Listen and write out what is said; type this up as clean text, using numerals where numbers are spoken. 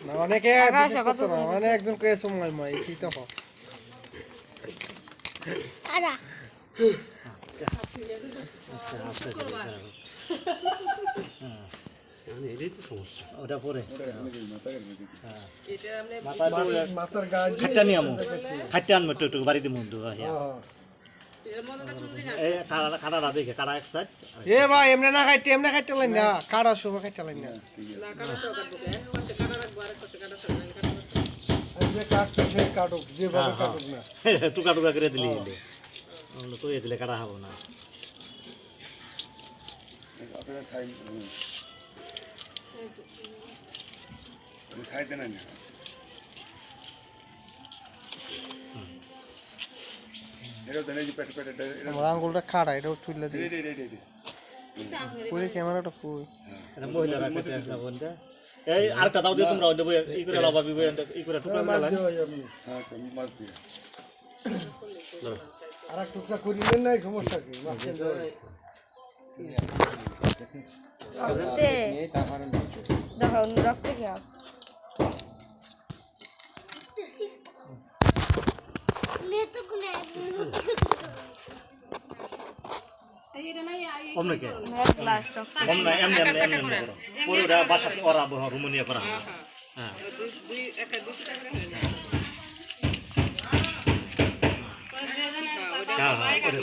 না অনেকে বিশেষ করতে না মানে একজন কয়ে সময় মই এই তো হোক আদা ওটা পরে মাথার গাছ খাট্টা নিয়ে আমো খাট্টা আনবো একটু বাড়িতে মধ্যে কাটা দেখে কাটা এক সাইড এ ভাই এমনে না খাইতে এমনে খাইতে লাইন না কাড়া সময় খাইতে লাইন না যে কাটতে সে কাটুক যেভাবে কাটুক না টুকা টুকা করে দিলি তো এ দিলে কাটা হবো না আমার আঙ্গুলটা খাড়া এটাও তুলে দিই পুরো ক্যামেরাটা পুরো মহিলারা বলতে এই আরেকটা দাও দিয়ে তোমরা ই করে লবাবি ই করে টুকরা আর এক টুকরা করিলেন নাই সমস্যা কি দেখো রক্ত কি অমনে কে গ্লাস অমনে এমনি এমনি এমনি করো পুরোটা বাসা ওরা রুমানিয়া করা হবে হ্যাঁ হ্যাঁ করে